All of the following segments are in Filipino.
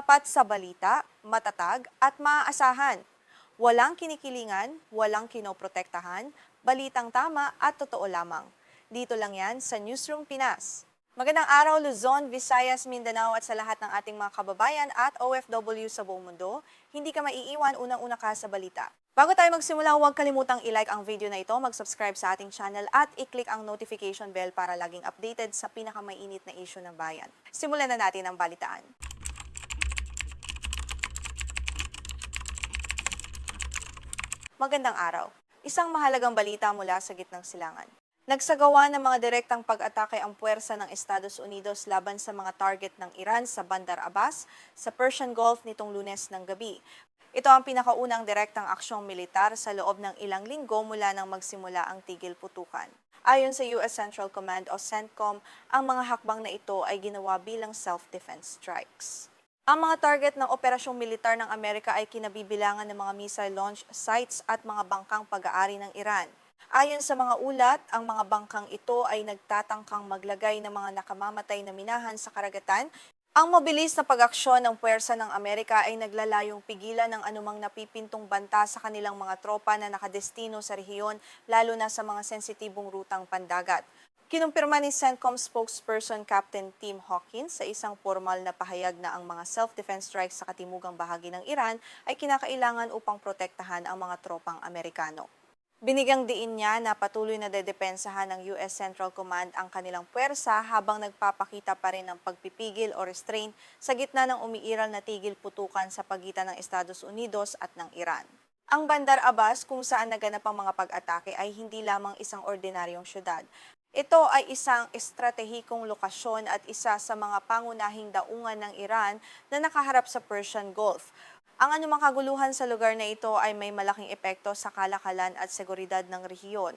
Tapat sa balita, matatag at maaasahan. Walang kinikilingan, walang kinoprotektahan, balitang tama at totoo lamang. Dito lang yan sa Newsroom Pinas. Magandang araw Luzon, Visayas, Mindanao at sa lahat ng ating mga kababayan at OFW sa buong mundo. Hindi ka maiiwan, unang-una ka sa balita. Bago tayo magsimula, huwag kalimutang i-like ang video na ito, mag-subscribe sa ating channel at i-click ang notification bell para laging updated sa pinakamainit na issue ng bayan. Simulan na natin ang balitaan. Magandang araw. Isang mahalagang balita mula sa gitnang silangan. Nagsagawa ng mga direktang pag-atake ang puwersa ng Estados Unidos laban sa mga target ng Iran sa Bandar Abbas sa Persian Gulf nitong Lunes ng gabi. Ito ang pinakaunang direktang aksyong militar sa loob ng ilang linggo mula nang magsimula ang tigil putukan. Ayon sa US Central Command o CENTCOM, ang mga hakbang na ito ay ginawa bilang self-defense strikes. Ang mga target ng operasyong militar ng Amerika ay kinabibilangan ng mga missile launch sites at mga bangkang pag-aari ng Iran. Ayon sa mga ulat, ang mga bangkang ito ay nagtatangkang maglagay ng mga nakamamatay na minahan sa karagatan. Ang mabilis na pag-aksyon ng puwersa ng Amerika ay naglalayong pigilan ng anumang napipintong banta sa kanilang mga tropa na nakadestino sa rehiyon, lalo na sa mga sensitibong rutang pandagat. Kinumpirma ni CENTCOM spokesperson Captain Tim Hawkins sa isang formal na pahayag na ang mga self-defense strikes sa katimugang bahagi ng Iran ay kinakailangan upang protektahan ang mga tropang Amerikano. Binigyang diin niya na patuloy na dedepensahan ng US Central Command ang kanilang puwersa habang nagpapakita pa rin ng pagpipigil o restraint sa gitna ng umiiral na tigil putukan sa pagitan ng Estados Unidos at ng Iran. Ang Bandar Abbas kung saan naganap ang mga pag-atake ay hindi lamang isang ordinaryong syudad. Ito ay isang estratehikong lokasyon at isa sa mga pangunahing daungan ng Iran na nakaharap sa Persian Gulf. Ang anumang kaguluhan sa lugar na ito ay may malaking epekto sa kalakalan at seguridad ng rehiyon.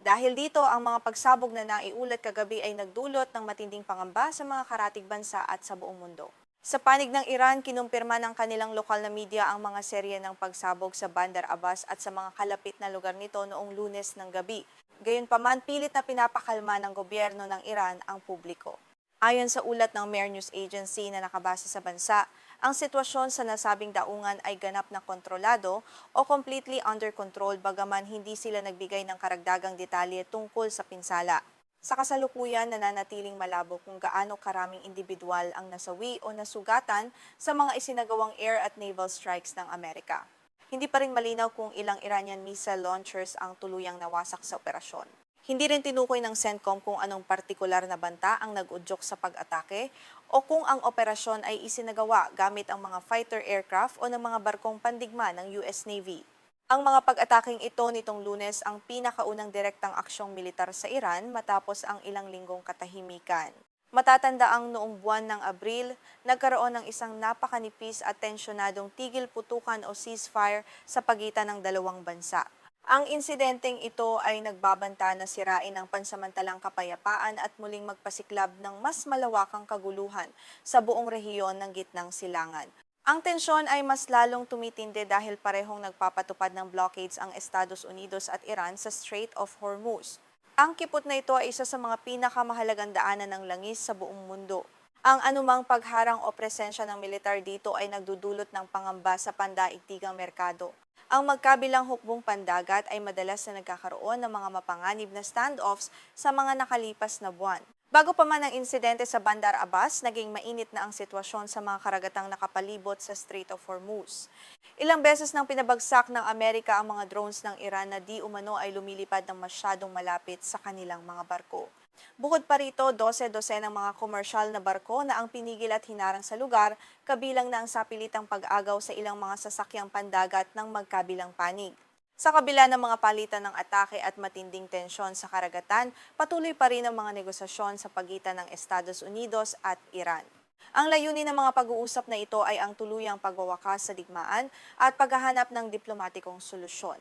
Dahil dito, ang mga pagsabog na naiulat kagabi ay nagdulot ng matinding pangamba sa mga karatig bansa at sa buong mundo. Sa panig ng Iran, kinumpirma ng kanilang lokal na media ang mga serye ng pagsabog sa Bandar Abbas at sa mga kalapit na lugar nito noong Lunes ng gabi. Gayunpaman, pilit na pinapakalma ng gobyerno ng Iran ang publiko. Ayon sa ulat ng Mer News Agency na nakabase sa bansa, ang sitwasyon sa nasabing daungan ay ganap na kontrolado o completely under control bagaman hindi sila nagbigay ng karagdagang detalye tungkol sa pinsala. Sa kasalukuyan, nananatiling malabo kung gaano karaming individual ang nasawi o nasugatan sa mga isinagawang air at naval strikes ng Amerika. Hindi pa rin malinaw kung ilang Iranian missile launchers ang tuluyang nawasak sa operasyon. Hindi rin tinukoy ng CENTCOM kung anong partikular na banta ang nag-udyok sa pag-atake o kung ang operasyon ay isinagawa gamit ang mga fighter aircraft o ng mga barkong pandigma ng US Navy. Ang mga pag-ataking ito nitong Lunes ang pinakaunang direktang aksyong militar sa Iran matapos ang ilang linggong katahimikan. Matatanda ang noong buwan ng Abril, nagkaroon ng isang napakanipis at tensyonadong tigil putukan o ceasefire sa pagitan ng dalawang bansa. Ang insidenteng ito ay nagbabanta na sirain ang pansamantalang kapayapaan at muling magpasiklab ng mas malawakang kaguluhan sa buong rehiyon ng gitnang silangan. Ang tensyon ay mas lalong tumitindi dahil parehong nagpapatupad ng blockades ang Estados Unidos at Iran sa Strait of Hormuz. Ang kipot na ito ay isa sa mga pinakamahalagang daanan ng langis sa buong mundo. Ang anumang pagharang o presensya ng militar dito ay nagdudulot ng pangamba sa pandaigdigang merkado. Ang magkabilang hukbong pandagat ay madalas na nagkakaroon ng mga mapanganib na standoffs sa mga nakalipas na buwan. Bago pa man ang insidente sa Bandar Abbas, naging mainit na ang sitwasyon sa mga karagatang nakapalibot sa Strait of Hormuz. Ilang beses nang pinabagsak ng Amerika ang mga drones ng Iran na di umano ay lumilipad ng masyadong malapit sa kanilang mga barko. Bukod pa rito, 12 ng mga komersyal na barko na ang pinigil at hinarang sa lugar, kabilang na ang sapilitang pag-agaw sa ilang mga sasakyang pandagat ng magkabilang panig. Sa kabila ng mga palitan ng atake at matinding tensyon sa karagatan, patuloy pa rin ang mga negosasyon sa pagitan ng Estados Unidos at Iran. Ang layunin ng mga pag-uusap na ito ay ang tuluyang pagwawakas sa digmaan at paghahanap ng diplomatikong solusyon.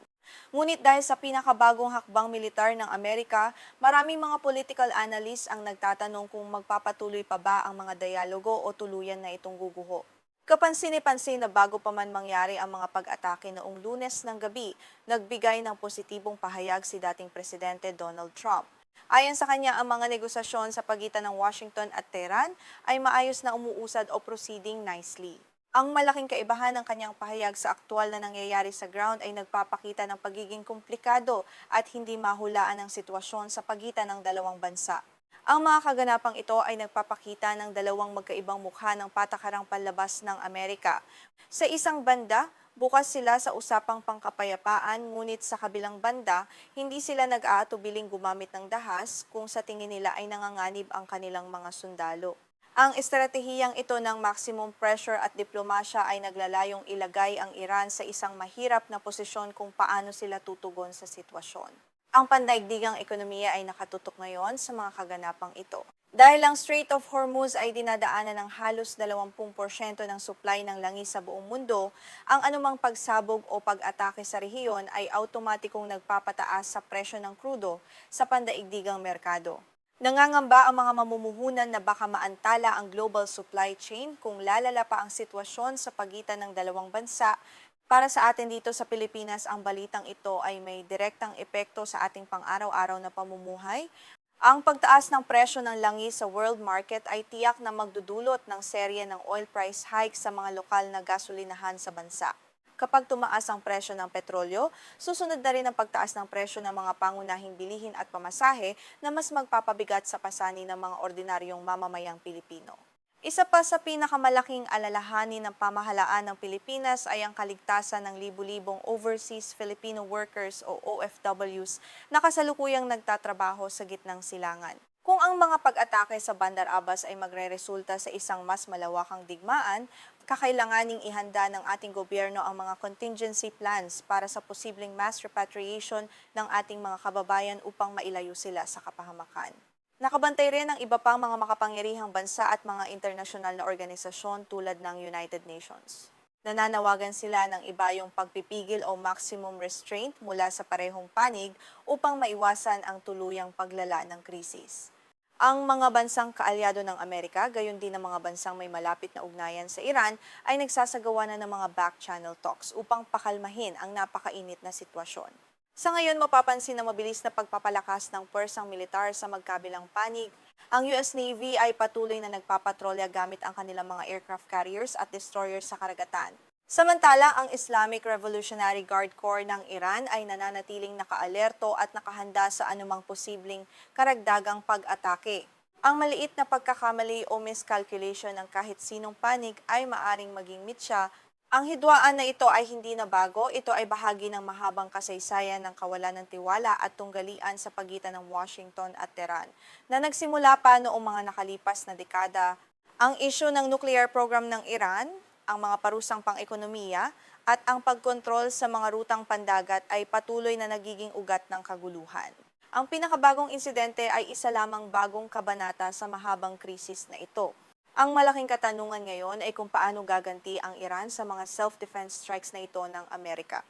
Ngunit dahil sa pinakabagong hakbang militar ng Amerika, maraming mga political analysts ang nagtatanong kung magpapatuloy pa ba ang mga dialogo o tuluyan na itong guguho. Kapansin-pansin na bago pa man mangyari ang mga pag-atake noong Lunes ng gabi, nagbigay ng positibong pahayag si dating Presidente Donald Trump. Ayon sa kanya, ang mga negosasyon sa pagitan ng Washington at Tehran ay maayos na umuusad o proceeding nicely. Ang malaking kaibahan ng kanyang pahayag sa aktwal na nangyayari sa ground ay nagpapakita ng pagiging komplikado at hindi mahulaan ng sitwasyon sa pagitan ng dalawang bansa. Ang mga kaganapang ito ay nagpapakita ng dalawang magkaibang mukha ng patakarang panlabas ng Amerika. Sa isang banda, bukas sila sa usapang pangkapayapaan, ngunit sa kabilang banda, hindi sila nag-aatubiling gumamit ng dahas kung sa tingin nila ay nanganganib ang kanilang mga sundalo. Ang estratehiyang ito ng maximum pressure at diplomasya ay naglalayong ilagay ang Iran sa isang mahirap na posisyon kung paano sila tutugon sa sitwasyon. Ang pandaigdigang ekonomiya ay nakatutok ngayon sa mga kaganapang ito. Dahil ang Strait of Hormuz ay dinadaanan ng halos 20% ng supply ng langis sa buong mundo, ang anumang pagsabog o pag-atake sa rehiyon ay automatikong nagpapataas sa presyo ng krudo sa pandaigdigang merkado. Nangangamba ang mga mamumuhunan na baka maantala ang global supply chain kung lalala pa ang sitwasyon sa pagitan ng dalawang bansa. Para sa atin dito sa Pilipinas, ang balitang ito ay may direktang epekto sa ating pang-araw-araw na pamumuhay. Ang pagtaas ng presyo ng langis sa world market ay tiyak na magdudulot ng serye ng oil price hike sa mga lokal na gasolinahan sa bansa. Kapag tumaas ang presyo ng petrolyo, susunod na rin ang pagtaas ng presyo ng mga pangunahing bilihin at pamasahe na mas magpapabigat sa pasani ng mga ordinaryong mamamayang Pilipino. Isa pa sa pinakamalaking alalahanin ng pamahalaan ng Pilipinas ay ang kaligtasan ng libu-libong Overseas Filipino Workers o OFWs na kasalukuyang nagtatrabaho sa gitnang silangan. Kung ang mga pag-atake sa Bandar Abbas ay magreresulta sa isang mas malawakang digmaan, kakailanganing ihanda ng ating gobyerno ang mga contingency plans para sa posibleng mass repatriation ng ating mga kababayan upang mailayo sila sa kapahamakan. Nakabantay rin ang iba pang mga makapangyarihang bansa at mga internasyonal na organisasyon tulad ng United Nations. Nananawagan sila ng iba yung pagpipigil o maximum restraint mula sa parehong panig upang maiwasan ang tuluyang paglala ng krisis. Ang mga bansang kaalyado ng Amerika, gayon din ang mga bansang may malapit na ugnayan sa Iran, ay nagsasagawa na ng mga back-channel talks upang pakalmahin ang napakainit na sitwasyon. Sa ngayon, mapapansin na mabilis na pagpapalakas ng puwersang militar sa magkabilang panig. Ang US Navy ay patuloy na nagpapatrolya gamit ang kanilang mga aircraft carriers at destroyers sa karagatan. Samantala, ang Islamic Revolutionary Guard Corps ng Iran ay nananatiling nakaalerto at nakahanda sa anumang posibleng karagdagang pag-atake. Ang maliit na pagkakamali o miscalculation ng kahit sinong panig ay maaring maging mitya. Ang hidwaan na ito ay hindi na bago, ito ay bahagi ng mahabang kasaysayan ng kawalan ng tiwala at tunggalian sa pagitan ng Washington at Tehran, na nagsimula pa noong mga nakalipas na dekada. Ang isyu ng nuclear program ng Iran, ang mga parusang pang-ekonomiya, at ang pagkontrol sa mga rutang pandagat ay patuloy na nagiging ugat ng kaguluhan. Ang pinakabagong insidente ay isa lamang bagong kabanata sa mahabang krisis na ito. Ang malaking katanungan ngayon ay kung paano gaganti ang Iran sa mga self-defense strikes na ito ng Amerika.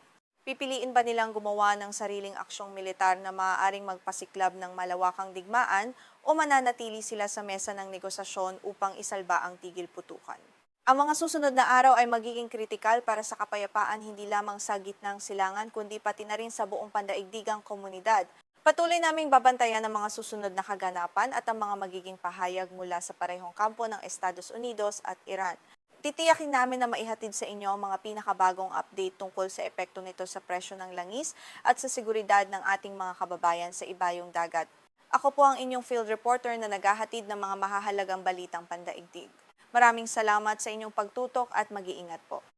Pipiliin ba nilang gumawa ng sariling aksyong militar na maaaring magpasiklab ng malawakang digmaan o mananatili sila sa mesa ng negosasyon upang isalba ang tigil putukan? Ang mga susunod na araw ay magiging kritikal para sa kapayapaan hindi lamang sa gitnang silangan kundi pati na rin sa buong pandaigdigang komunidad. Patuloy naming babantayan ang mga susunod na kaganapan at ang mga magiging pahayag mula sa parehong kampo ng Estados Unidos at Iran. Titiyakin namin na maihatid sa inyo ang mga pinakabagong update tungkol sa epekto nito sa presyo ng langis at sa seguridad ng ating mga kababayan sa ibayong dagat. Ako po ang inyong field reporter na naghahatid ng mga mahahalagang balitang pandaigdig. Maraming salamat sa inyong pagtutok at mag-iingat po.